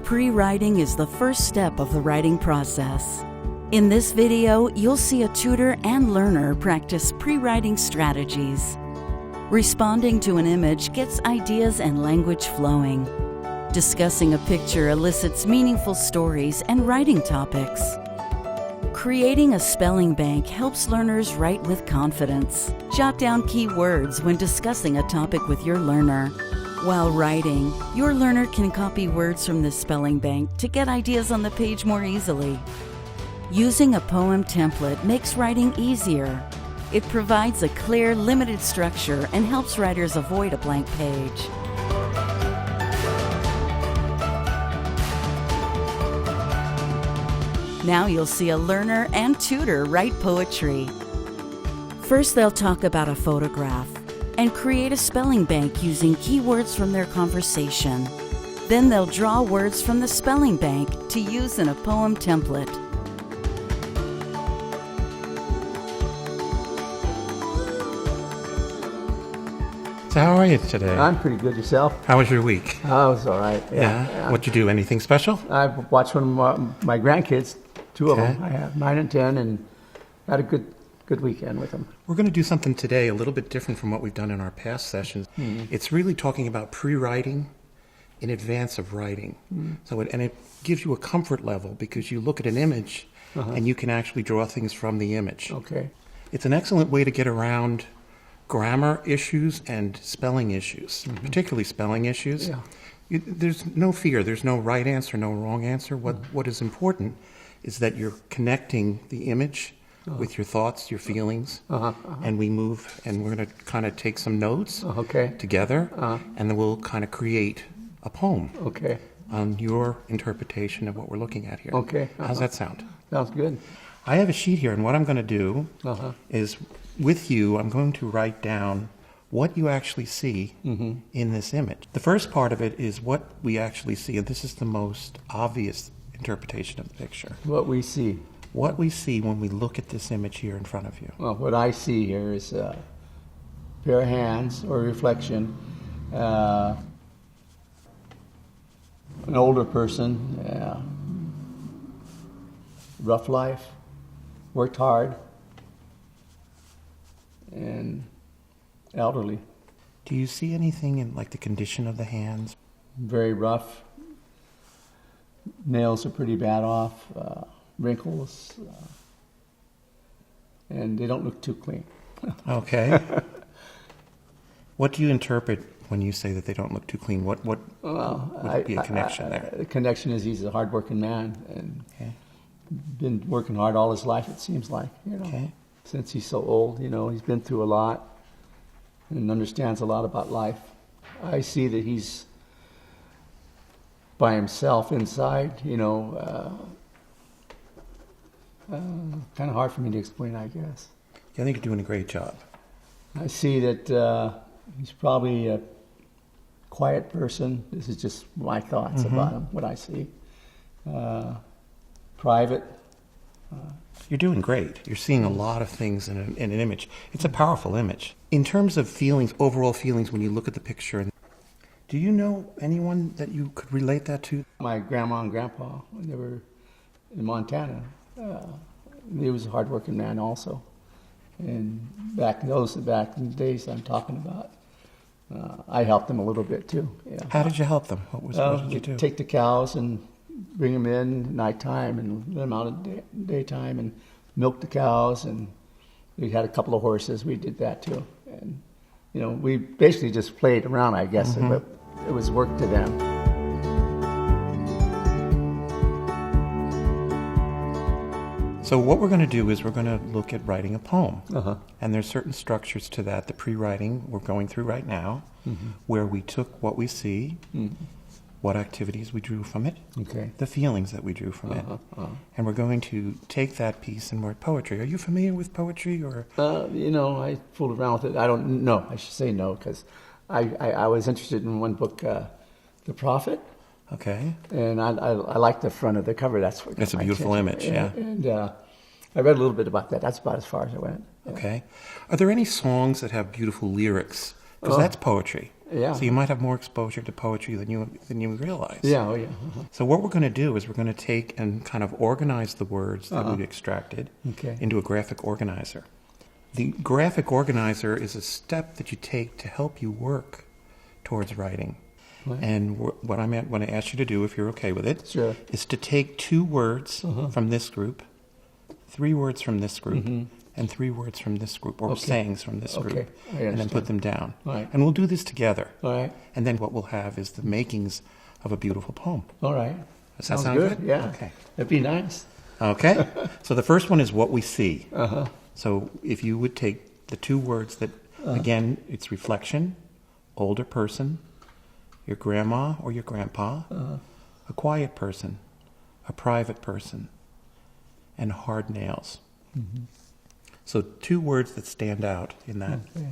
Pre-writing is the first step of the writing process. In this video, you'll see a tutor and learner practice pre-writing strategies. Responding to an image gets ideas and language flowing. Discussing a picture elicits meaningful stories and writing topics. Creating a spelling bank helps learners write with confidence. Jot down key words when discussing a topic with your learner. While writing, your learner can copy words from this spelling bank to get ideas on the page more easily. Using a poem template makes writing easier. It provides a clear, limited structure and helps writers avoid a blank page. Now you'll see a learner and tutor write poetry. First, they'll talk about a photograph and create a spelling bank using keywords from their conversation. Then they'll draw words from the spelling bank to use in a poem template. So how are you today? I'm pretty good. Yourself? How was your week? Oh, it was all right. Yeah. What'd you do? Anything special? I watched one of my grandkids, two of them. I have 9 and 10, and had a good weekend with them. We're going to do something today a little bit different from what we've done in our past sessions. It's really talking about pre-writing in advance of writing. So it gives you a comfort level because you look at an image and you can actually draw things from the image. Okay. It's an excellent way to get around grammar issues and spelling issues, particularly spelling issues. Yeah. There's no fear. There's no right answer, no wrong answer. What is important is that you're connecting the image with your thoughts, your feelings, and we move, and we're going to kind of take some notes together, and then we'll kind of create a poem on your interpretation of what we're looking at here. Okay. How's that sound? Sounds good. I have a sheet here, and what I'm going to do is, with you, I'm going to write down what you actually see in this image. The first part of it is what we actually see, and this is the most obvious interpretation of the picture. What we see. What we see when we look at this image here in front of you. Well, what I see here is a pair of hands or reflection. An older person, rough life, worked hard, and elderly. Do you see anything in like the condition of the hands? Very rough. Nails are pretty bad off. Wrinkles, and they don't look too clean. Okay. What do you interpret when you say that they don't look too clean? What would be a connection there? The connection is he's a hard-working man and been working hard all his life, it seems like, since he's so old. He's been through a lot and understands a lot about life. I see that he's by himself inside, kind of hard for me to explain, I guess. I think you're doing a great job. I see that he's probably a quiet person. This is just my thoughts about him, what I see. Private. You're doing great. You're seeing a lot of things in an image. It's a powerful image. In terms of feelings, overall feelings, when you look at the picture, do you know anyone that you could relate that to? My grandma and grandpa, they were in Montana. He was a hard-working man also. And back in the days I'm talking about, I helped them a little bit too. Yeah. How did you help them? What did you do? Take the cows and bring them in at nighttime and let them out at daytime and milk the cows. And we had a couple of horses. We did that too. And, we basically just played around, I guess, but it was work to them. So what we're going to do is we're going to look at writing a poem. And there's certain structures to that. The pre-writing we're going through right now, where we took what we see, what activities we drew from it, the feelings that we drew from it. And we're going to take that piece and write poetry. Are you familiar with poetry? Or I fooled around with it. I don't know. I should say no, because I was interested in one book, The Prophet. Okay. And I like the front of the cover. That's a beautiful image, yeah. And I read a little bit about that. That's about as far as I went. Yeah. Okay. Are there any songs that have beautiful lyrics? Because that's poetry. Yeah. So you might have more exposure to poetry than you realize. Yeah, oh yeah. So what we're going to do is we're going to take and kind of organize the words that we've extracted Okay. into a graphic organizer. The graphic organizer is a step that you take to help you work towards writing. Right. And what I ask you to do, if you're okay with it, Sure. is to take 2 words from this group, 3 words from this group, and 3 words from this group, or sayings from this group, Okay, I and then understand. put them down. Right. And we'll do this together. All right. And then what we'll have is the makings of a beautiful poem. All right. Does that Sounds sound good? Yeah. Okay. That'd be nice. Okay. So the first one is what we see. So if you would take the 2 words that, again, it's reflection, older person, your grandma or your grandpa, a quiet person, a private person, and hard nails. So 2 words that stand out in that. Okay.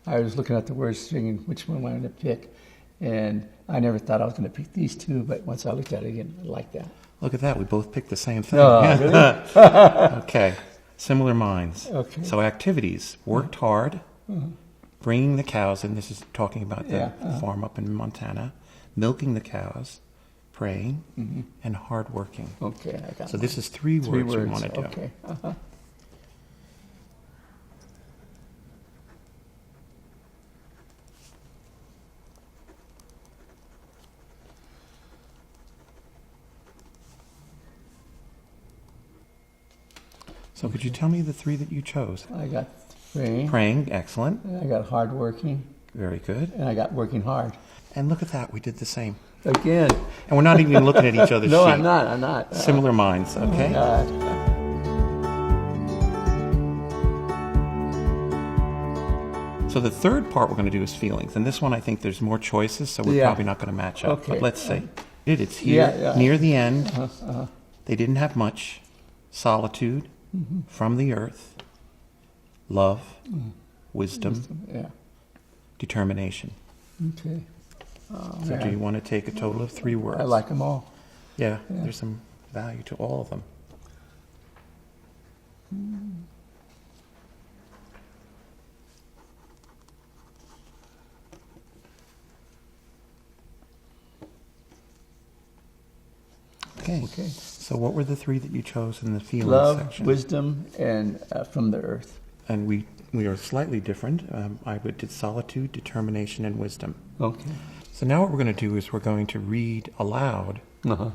I was looking at the words, thinking which one I wanted to pick, and I never thought I was going to pick these 2, but once I looked at it again, I like that. Look at that. We both picked the same thing. Really? Okay. Similar minds. Okay. So activities. Worked hard. Bringing the cows in. This is talking about the farm up in Montana. Milking the cows. Praying. And hard working. Okay, I got So mine. this is 3 3 words we words. want to do. Okay. So could you tell me the 3 that you chose? I got praying. Praying. Excellent. I got hardworking, Very good. and I got working hard. And look at that. We did the same. Again. And we're not even looking at each other's No, sheet. I'm not. I'm not. Similar minds. Okay. God. So the third part we're going to do is feelings. And this one, I think there's more choices, so we're Yeah. probably not going to match up. Okay. But let's see. It's here, Yeah. near the end. They didn't have much. Solitude, from the earth, love, wisdom, Yeah. determination. Okay. Oh, So do man. you want to take a total of 3 words? I like them all. Yeah, there's some value to all of them. Okay. Okay. So what were the 3 that you chose in the feelings Love, section? wisdom, and from the earth. And we are slightly different. I did solitude, determination, and wisdom. Okay. So now what we're going to do is we're going to read aloud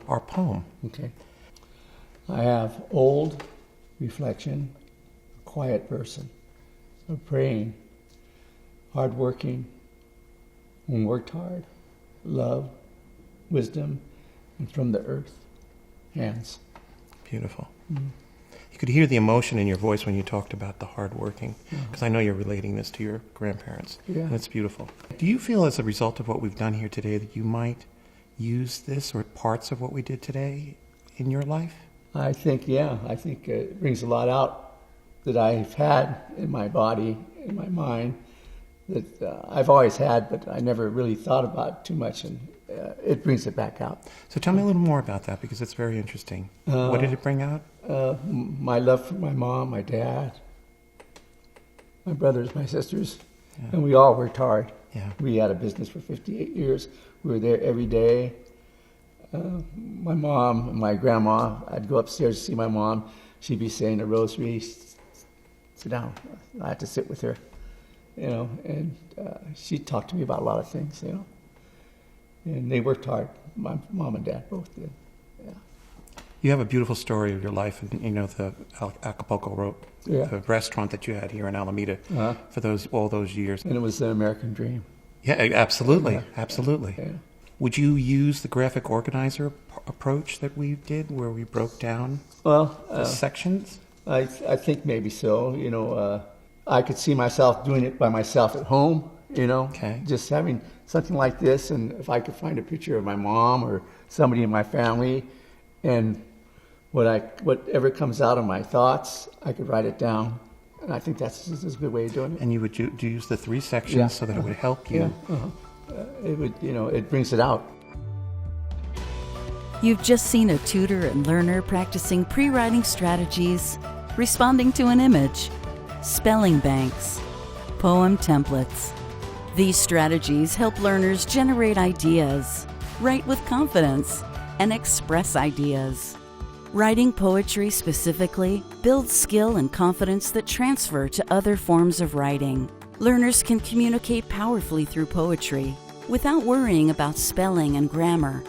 our poem. Okay. I have old, reflection, quiet person, a praying, hardworking, and worked hard, love, wisdom, and from the earth, hands. Beautiful. You could hear the emotion in your voice when you talked about the hardworking, because I know you're relating this to your grandparents. Yeah. And it's beautiful. Do you feel as a result of what we've done here today that you might use this or parts of what we did today in your life? I think it brings a lot out that I've had in my body, in my mind, that I've always had, but I never really thought about too much, and it brings it back out. So tell me a little more about that, because it's very interesting. What did it bring out? My love for my mom, my dad, my brothers, my sisters, and we all worked hard. Yeah. We had a business for 58 years. We were there every day. My mom and my grandma, I'd go upstairs to see my mom. She'd be saying a rosary. Sit down. I had to sit with her, and she talked to me about a lot of things, And they worked hard. My mom and dad both did. Yeah. You have a beautiful story of your life, and the Acapulco the restaurant that you had here in Alameda for all those years. And it was an American dream. Yeah, absolutely, absolutely. Yeah. Would you use the graphic organizer approach that we did, where we broke down Well, the sections? I think maybe so. I could see myself doing it by myself at home. Okay. Just having something like this, and if I could find a picture of my mom or somebody in my family, and whatever comes out of my thoughts, I could write it down, And I think that's a good way of doing it. And you would do you use the 3 sections Yeah. so that it would help you? Yeah. It would, it brings it out. You've just seen a tutor and learner practicing pre-writing strategies, responding to an image, spelling banks, poem templates. These strategies help learners generate ideas, write with confidence, and express ideas. Writing poetry specifically builds skill and confidence that transfer to other forms of writing. Learners can communicate powerfully through poetry without worrying about spelling and grammar.